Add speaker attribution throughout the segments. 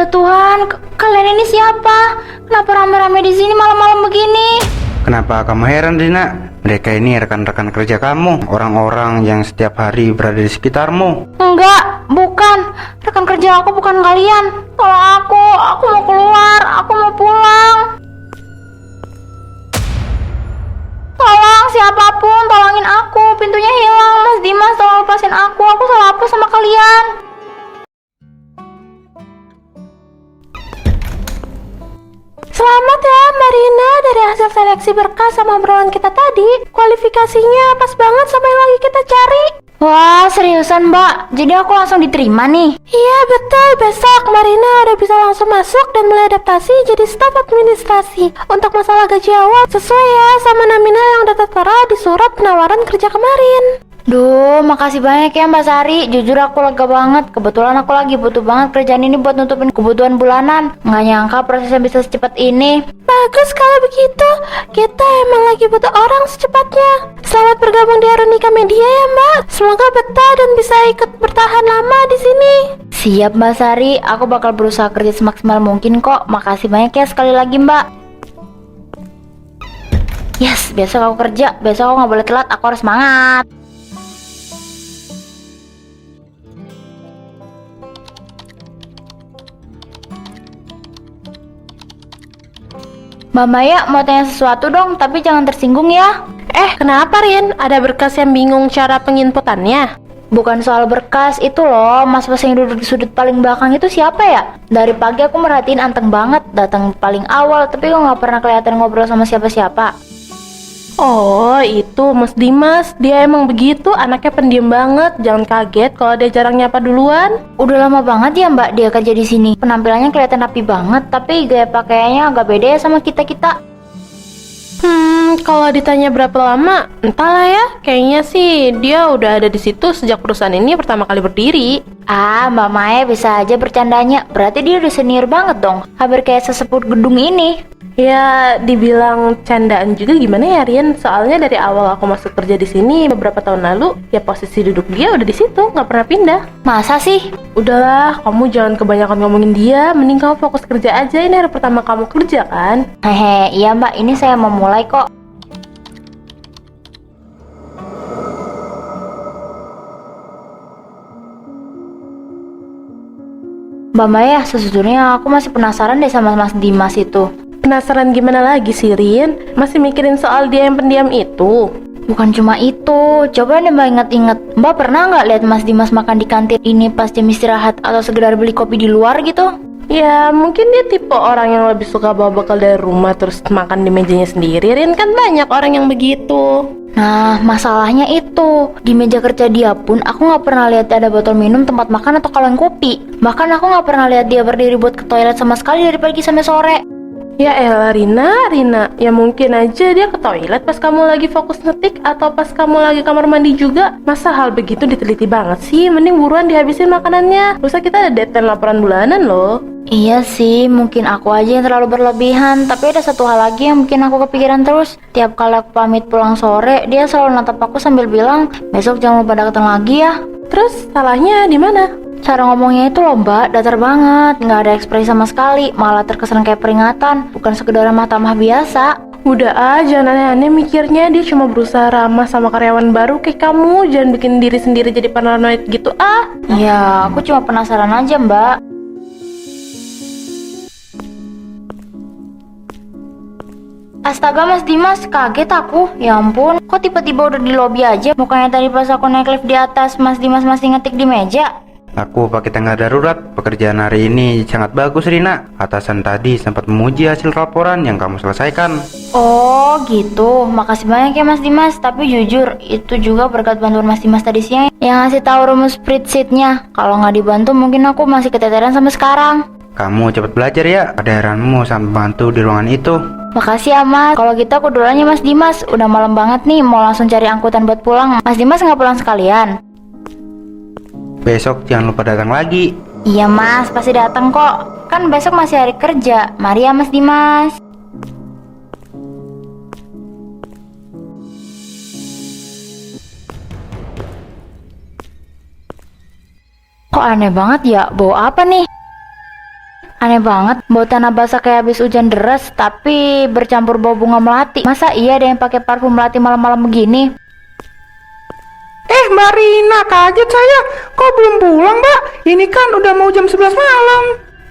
Speaker 1: Tuhan, kalian ini siapa? Kenapa rame-rame di sini malam-malam begini?
Speaker 2: Kenapa kamu heran, Rina? Mereka ini rekan-rekan kerja kamu, orang-orang yang setiap hari berada di sekitarmu.
Speaker 1: Enggak, bukan. Rekan kerja aku bukan kalian. Tolong aku mau keluar, aku mau pulang. Tolong siapapun, tolongin aku. Pintunya hilang, Mas Dimas, tolong lepasin aku salah apa sama kalian?
Speaker 3: Selamat ya Marina, dari hasil seleksi berkas sama obrolan kita tadi, kualifikasinya pas banget sama yang lagi kita cari.
Speaker 1: Wah, seriusan Mbak? Jadi aku langsung diterima nih?
Speaker 3: Iya betul, besok Marina udah bisa langsung masuk dan mulai adaptasi jadi staf administrasi. Untuk masalah gaji awal, sesuai ya sama nominal yang udah tertera di surat penawaran kerja kemarin.
Speaker 1: Duh, makasih banyak ya Mbak Sari. Jujur aku lega banget. Kebetulan aku lagi butuh banget kerjaan ini buat nutupin kebutuhan bulanan. Nggak nyangka prosesnya bisa secepat ini.
Speaker 3: Bagus kalau begitu, kita emang lagi butuh orang secepatnya. Selamat bergabung di Arunika Media ya Mbak. Semoga betah dan bisa ikut bertahan lama di sini.
Speaker 1: Siap Mbak Sari, aku bakal berusaha kerja semaksimal mungkin kok. Makasih banyak ya sekali lagi Mbak. Yes, besok aku kerja. Besok aku nggak boleh telat, aku harus semangat. Mbak Maya mau tanya sesuatu dong, tapi jangan tersinggung ya.
Speaker 3: Kenapa Rin? Ada berkas yang bingung cara penginputannya?
Speaker 1: Bukan soal berkas, itu loh mas-mas yang duduk di sudut paling belakang itu siapa ya? Dari pagi aku merhatiin anteng banget, datang paling awal, tapi kok nggak pernah kelihatan ngobrol sama siapa-siapa.
Speaker 3: Oh, itu Mas Dimas. Dia emang begitu, anaknya pendiam banget. Jangan kaget kalau dia jarang nyapa duluan.
Speaker 1: Udah lama banget ya Mbak dia kerja di sini. Penampilannya kelihatan rapi banget, tapi gaya pakaiannya agak beda ya sama kita-kita.
Speaker 3: Kalau ditanya berapa lama, entahlah ya. Kayaknya sih dia udah ada di situ sejak perusahaan ini pertama kali berdiri.
Speaker 1: Ah, Mbak Maya bisa aja bercandanya. Berarti dia udah senior banget dong. Hampir kayak sesepuh gedung ini.
Speaker 3: Ya, dibilang candaan juga gimana ya Rian? Soalnya dari awal aku masuk kerja di sini beberapa tahun lalu, ya posisi duduk dia udah di situ, nggak pernah pindah.
Speaker 1: Masa sih?
Speaker 3: Udahlah, kamu jangan kebanyakan ngomongin dia. Mending kamu fokus kerja aja. Ini hari pertama kamu kerja kan?
Speaker 1: Hehe, iya Mbak, ini saya mau mulai kok. Mbak Maya, sejujurnya aku masih penasaran deh sama Mas Dimas itu.
Speaker 3: Penasaran gimana lagi sih Rin? Masih mikirin soal dia yang pendiam itu?
Speaker 1: Bukan cuma itu, coba deh Mbak ingat-ingat. Mbak pernah nggak lihat Mas Dimas makan di kantin ini pas jam istirahat atau sekedar beli kopi di luar gitu?
Speaker 3: Ya mungkin dia tipe orang yang lebih suka bawa bekal dari rumah terus makan di mejanya sendiri. Rin, kan banyak orang yang begitu.
Speaker 1: Nah, masalahnya itu di meja kerja dia pun aku nggak pernah lihat ada botol minum, tempat makan atau kaleng kopi. Bahkan aku nggak pernah lihat dia berdiri buat ke toilet sama sekali dari pagi sampai sore.
Speaker 3: Ya elah Rina, ya mungkin aja dia ke toilet pas kamu lagi fokus ngetik atau pas kamu lagi kamar mandi juga. Masa hal begitu diteliti banget sih? Mending buruan dihabisin makanannya. Terus kita ada deadline laporan bulanan loh.
Speaker 1: Iya sih, mungkin aku aja yang terlalu berlebihan. Tapi ada satu hal lagi yang bikin aku kepikiran terus. Tiap kali aku pamit pulang sore, dia selalu natap aku sambil bilang, besok jangan lupa datang lagi ya.
Speaker 3: Terus salahnya di mana?
Speaker 1: Cara ngomongnya itu loh Mbak, datar banget, nggak ada ekspresi sama sekali, malah terkesan kayak peringatan, bukan sekedar ramah tamah biasa.
Speaker 3: Udah jangan aneh-aneh mikirnya. Dia cuma berusaha ramah sama karyawan baru kayak kamu. Jangan bikin diri sendiri jadi paranoid gitu
Speaker 1: Ya, aku cuma penasaran aja Mbak. Astaga Mas Dimas, kaget aku. Ya ampun, kok tiba-tiba udah di lobi aja? Bukannya tadi pas aku naik lift di atas, Mas Dimas masih ngetik di meja?
Speaker 2: Aku pakai tangga darurat. Pekerjaan hari ini sangat bagus, Rina. Atasan tadi sempat memuji hasil laporan yang kamu selesaikan.
Speaker 1: Oh gitu, makasih banyak ya Mas Dimas. Tapi jujur, itu juga berkat bantuan Mas Dimas tadi siang yang ngasih tahu rumus spreadsheet-nya. Kalau nggak dibantu mungkin aku masih keteteran sampai sekarang.
Speaker 2: Kamu cepat belajar ya. Kehadiranmu sangat membantu di ruangan itu.
Speaker 1: Makasih ya Mas. Kalau gitu aku duluan ya Mas Dimas. Udah malam banget nih, mau langsung cari angkutan buat pulang. Mas Dimas nggak pulang sekalian?
Speaker 2: Besok jangan lupa datang lagi.
Speaker 1: Iya Mas, pasti datang kok. Kan besok masih hari kerja. Mari ya Mas Dimas. Kok aneh banget ya, bau apa nih? Aneh banget, bau tanah basah kayak habis hujan deras, tapi bercampur bau bunga melati. Masa iya ada yang pakai parfum melati malam-malam begini?
Speaker 2: Mbak Rina, kaget saya. Kok belum pulang, Mbak? Ini kan udah mau jam 11 malam.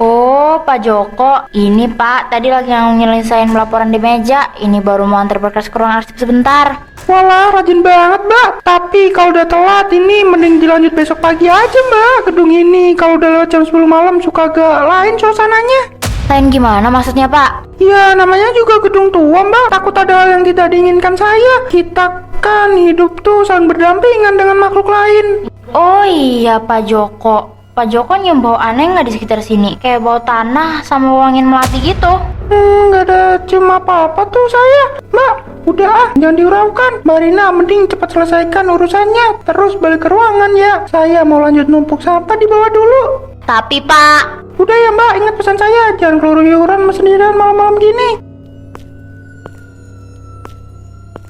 Speaker 1: Oh, Pak Joko. Ini Pak, tadi lagi nyelesain laporan di meja. Ini baru mau antar berkas ke ruang arsip sebentar.
Speaker 2: Walah, rajin banget, Mbak. Tapi kalau udah telat, ini mending dilanjut besok pagi aja, Mbak. Gedung ini kalau udah lewat jam 10 malam suka agak lain suasananya.
Speaker 1: Lain gimana maksudnya, Pak?
Speaker 2: Ya, namanya juga gedung tua, Mbak. Takut ada hal yang tidak diinginkan saya. Kita kan hidup tuh saling berdampingan dengan makhluk lain.
Speaker 1: Oh iya, Pak Joko. Pak Joko nyium bau aneh nggak di sekitar sini? Kayak bau tanah sama wangian melati gitu.
Speaker 2: Nggak ada cium apa-apa tuh saya. Mbak, udah jangan diuraukan. Mbak Rina, mending cepat selesaikan urusannya. Terus balik ke ruangan ya. Saya mau lanjut numpuk sampah di bawah dulu.
Speaker 1: Tapi Pak,
Speaker 2: Udah ya Mbak, ingat pesan saya. Jangan keluyuran sendirian malam-malam gini.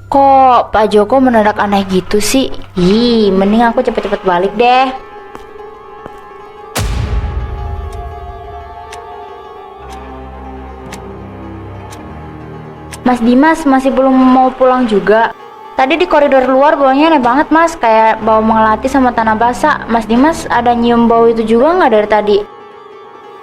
Speaker 1: kok Pak Joko mendadak aneh gitu sih? Ih, mending aku cepet-cepet balik deh. Mas Dimas masih belum mau pulang juga. Tadi di koridor luar baunya aneh banget mas, kayak bau melati sama tanah basah. Mas Dimas ada nyium bau itu juga nggak dari tadi?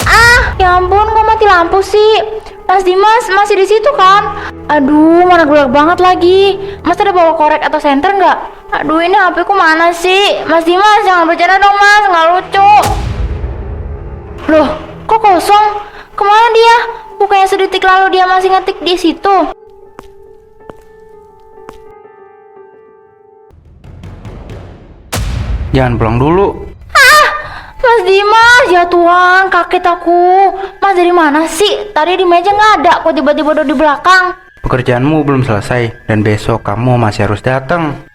Speaker 1: Ah, ya ampun, kok mati lampu sih? Mas Dimas masih di situ kan? Aduh, mana gelap banget lagi. Mas ada bawa korek atau senter nggak? Aduh, ini HP ku mana sih? Mas Dimas jangan bercanda dong mas, nggak lucu. Loh, kok kosong? Kemana dia? Bukannya sedetik lalu dia masih ngetik di situ.
Speaker 2: Jangan pulang dulu.
Speaker 1: Mas Dimas, ya Tuhan, kaget aku. Mas dari mana sih? Tadi di meja nggak ada, kok tiba-tiba udah di belakang.
Speaker 2: Pekerjaanmu belum selesai dan besok kamu masih harus datang.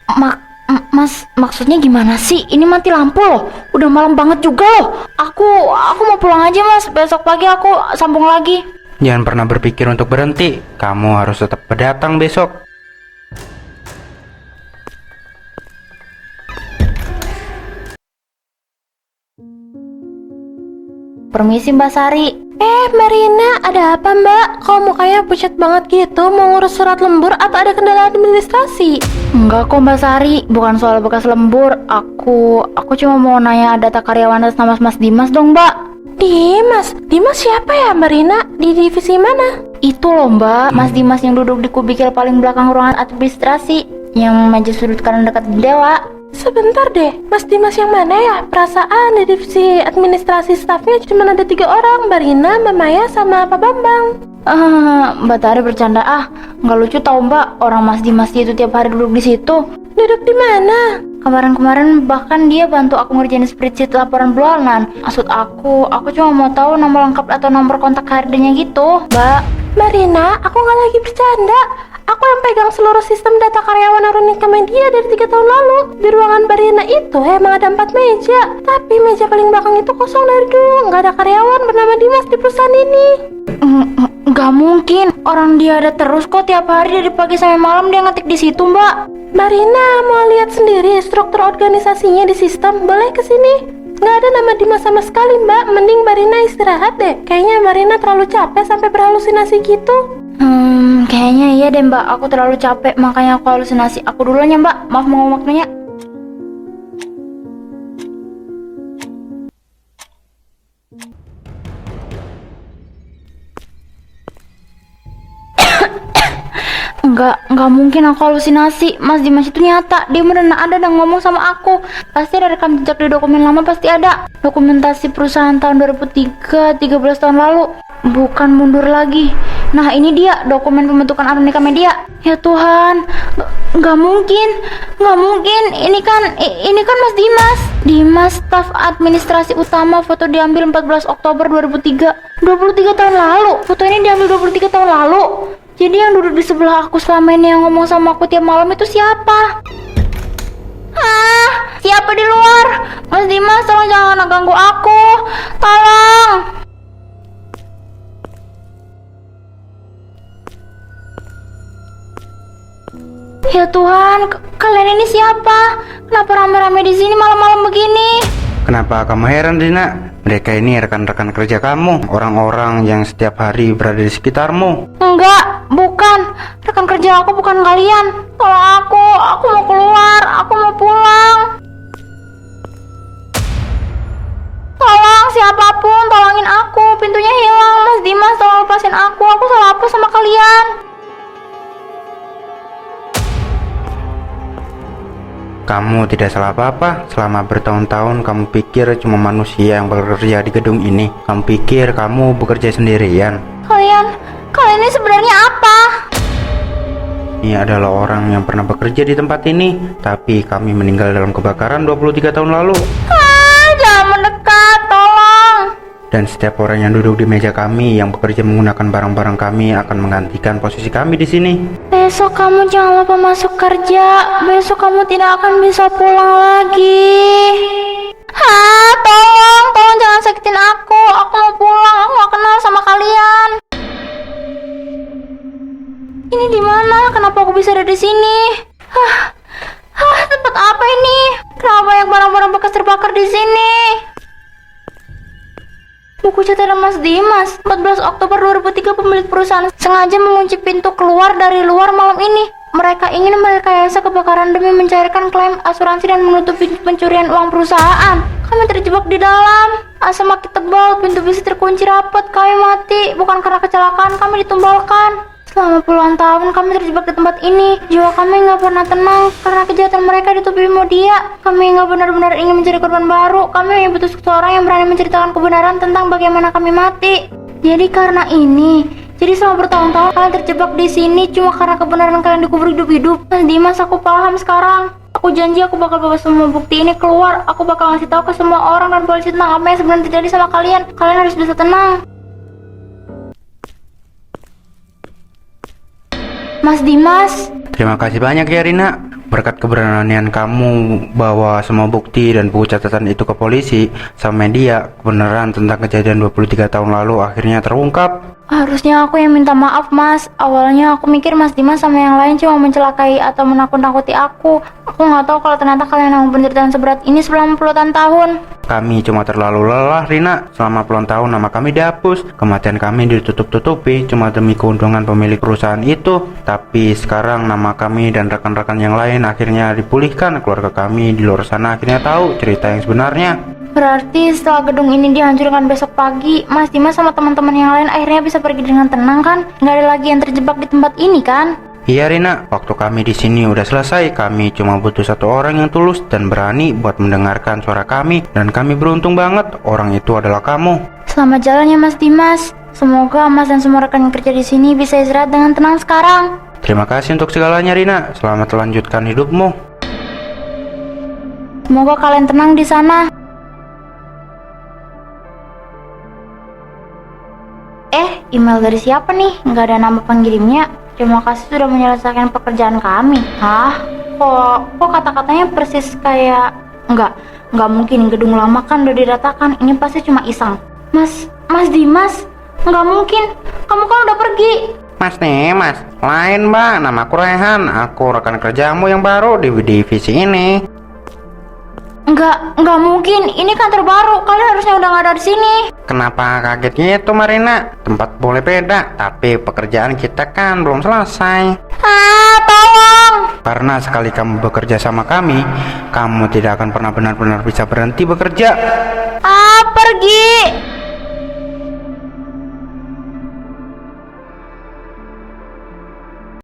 Speaker 1: Mas, maksudnya gimana sih? Ini mati lampu loh. Udah malam banget juga loh. Aku mau pulang aja mas. Besok pagi aku sambung lagi.
Speaker 2: Jangan pernah berpikir untuk berhenti. Kamu harus tetap berdatang besok.
Speaker 1: Permisi Mbak Sari.
Speaker 3: Marina, ada apa mbak? Kok mukanya pucat banget gitu? Mau ngurus surat lembur atau ada kendala administrasi?
Speaker 1: Enggak kok Mbak Sari, bukan soal bekas lembur. Aku cuma mau nanya data karyawan atas nama Mas Dimas dong Mbak.
Speaker 3: Dimas siapa ya Marina? Di divisi mana?
Speaker 1: Itu loh Mbak, Mas Dimas yang duduk di kubikel paling belakang ruangan administrasi, yang meja sudut kanan dekat jendela.
Speaker 3: Sebentar deh, Mas Dimas yang mana ya? Perasaan di divisi administrasi stafnya cuma ada 3 orang, Mbak Rina, Mbak Maya, sama Pak Bambang.
Speaker 1: Mbak Tari bercanda nggak lucu tau Mbak. Orang Mas Dimas itu tiap hari duduk di situ.
Speaker 3: Duduk di mana?
Speaker 1: Kemarin bahkan dia bantu aku ngerjain spreadsheet laporan bulanan. Maksud aku cuma mau tahu nomor lengkap atau nomor kontak HRD-nya gitu, Mbak.
Speaker 3: Mbak Rina, aku nggak lagi bercanda. Aku yang pegang seluruh sistem data karyawan Arunika Media dari 3 tahun lalu. Di ruangan Mbak Rina itu emang ada 4 meja, tapi meja paling belakang itu kosong dari dulu. Nggak ada karyawan bernama Dimas di perusahaan ini.
Speaker 1: Nggak mungkin. Orang dia ada terus kok, tiap hari dari pagi sampai malam dia ngetik di situ, Mbak.
Speaker 3: Mbak Rina mau lihat sendiri struktur organisasinya di sistem. Boleh kesini? Nggak ada nama Dimas sama sekali mbak. Mending Mbak Rina istirahat deh. Kayaknya Mbak Rina terlalu capek sampai berhalusinasi gitu.
Speaker 1: Kayaknya iya deh Mbak. Aku terlalu capek makanya aku halusinasi. Aku duluan ya Mbak. Maaf mau waktunya. Enggak mungkin aku halusinasi. Mas Dimas itu nyata. Dia beneran ada dan ngomong sama aku. Pasti ada rekam jejak di dokumen lama, pasti ada. Dokumentasi perusahaan tahun 2003, 13 tahun lalu. Bukan mundur lagi. Nah ini dia dokumen pembentukan Arunika Media. Ya Tuhan, nggak mungkin. Ini kan Mas Dimas, staf administrasi utama. Foto diambil 14 Oktober 2003. 23 tahun lalu. Foto ini diambil 23 tahun lalu. Jadi yang duduk di sebelah aku selama ini yang ngomong sama aku tiap malam itu siapa? Siapa di luar? Mas Dimas, tolong jangan ganggu aku. Tolong. Ya Tuhan, kalian ini siapa? Kenapa rame-rame di sini malam-malam begini?
Speaker 2: Kenapa kamu heran, Rina? Mereka ini rekan-rekan kerja kamu, orang-orang yang setiap hari berada di sekitarmu.
Speaker 1: Enggak, bukan. Rekan kerja aku bukan kalian. Tolong aku mau keluar, aku mau pulang. Tolong siapapun, tolongin aku. Pintunya hilang, Mas Dimas, tolong lepasin aku salah apa sama kalian?
Speaker 2: Kamu tidak salah apa-apa. Selama bertahun-tahun kamu pikir cuma manusia yang bekerja di gedung ini. Kamu pikir kamu bekerja sendirian.
Speaker 1: Kalian ini sebenarnya apa?
Speaker 2: Ini adalah orang yang pernah bekerja di tempat ini, tapi kami meninggal dalam kebakaran 23 tahun lalu.
Speaker 1: Jangan mendekat, tolong.
Speaker 2: Dan setiap orang yang duduk di meja kami yang bekerja menggunakan barang-barang kami akan menggantikan posisi kami di sini.
Speaker 1: Besok kamu jangan lupa masuk kerja. Besok kamu tidak akan bisa pulang lagi. Tolong jangan sakitin aku. Aku mau pulang. Aku gak kenal sama kalian. Ini di mana? Kenapa aku bisa ada di sini? Tempat apa ini? Kenapa banyak barang-barang bekas terbakar di sini? Buku catatan Mas Dimas, 14 Oktober 2003 pemilik perusahaan sengaja mengunci pintu keluar dari luar malam ini. Mereka ingin merekayasa kebakaran demi mencairkan klaim asuransi dan menutupi pencurian uang perusahaan. Kami terjebak di dalam. Asap makin tebal, pintu besi terkunci rapat. Kami mati, bukan karena kecelakaan, kami ditumbalkan. Selama puluhan tahun kami terjebak di tempat ini. Jiwa kami nggak pernah tenang karena kejahatan mereka ditutupi media. Kami nggak benar-benar ingin mencari korban baru. Kami hanya butuh seseorang yang berani menceritakan kebenaran tentang bagaimana kami mati. Jadi selama bertahun-tahun kalian terjebak di sini cuma karena kebenaran kalian dikubur hidup-hidup. Mas Dimas, aku paham sekarang. Aku janji aku bakal bawa semua bukti ini keluar. Aku bakal ngasih tahu ke semua orang dan polisi tentang apa yang sebenarnya terjadi sama kalian. Kalian harus bisa tenang. Mas Dimas.
Speaker 2: Terima kasih banyak ya, Rina. Berkat keberanian kamu bawa semua bukti dan buku catatan itu ke polisi sama media, kebenaran tentang kejadian 23 tahun lalu akhirnya terungkap.
Speaker 1: Harusnya aku yang minta maaf, Mas. Awalnya aku mikir Mas Dimas sama yang lain cuma mencelakai atau menakut-nakuti aku. Aku nggak tahu kalau ternyata kalian yang penderitaan seberat ini selama puluhan tahun.
Speaker 2: Kami cuma terlalu lelah, Rina. Selama puluhan tahun nama kami dihapus, kematian kami ditutup-tutupi cuma demi keuntungan pemilik perusahaan itu. Tapi sekarang nama kami dan rekan-rekan yang lain akhirnya dipulihkan. Keluarga kami di luar sana akhirnya tahu cerita yang sebenarnya.
Speaker 1: Berarti setelah gedung ini dihancurkan besok pagi, Mas Dimas sama teman-teman yang lain akhirnya bisa pergi dengan tenang kan? Nggak ada lagi yang terjebak di tempat ini kan?
Speaker 2: Iya, Rina, waktu kami di sini udah selesai. Kami cuma butuh satu orang yang tulus dan berani buat mendengarkan suara kami. Dan kami beruntung banget, orang itu adalah kamu.
Speaker 1: Selamat jalan ya Mas Dimas. Semoga Mas dan semua rekan yang kerja di sini bisa istirahat dengan tenang sekarang.
Speaker 2: Terima kasih untuk segalanya, Rina. Selamat melanjutkan hidupmu.
Speaker 1: Semoga kalian tenang di sana. Email dari siapa nih? Nggak ada nama pengirimnya. Terima kasih sudah menyelesaikan pekerjaan kami. Kok kata-katanya persis kayak... Nggak mungkin, gedung lama kan udah diratakan. Ini pasti cuma iseng. Mas Dimas, nggak mungkin. Kamu kan udah pergi.
Speaker 2: Mas, lain mbak, namaku Rehan. Aku rekan kerjamu yang baru di divisi ini.
Speaker 1: Nggak mungkin. Ini kantor baru. Kalian harusnya udah nggak ada di sini.
Speaker 2: Kenapa kaget gitu, Marina? Tempat boleh beda, tapi pekerjaan kita kan belum selesai.
Speaker 1: Tolong.
Speaker 2: Karena sekali kamu bekerja sama kami, kamu tidak akan pernah benar-benar bisa berhenti bekerja.
Speaker 1: Pergi.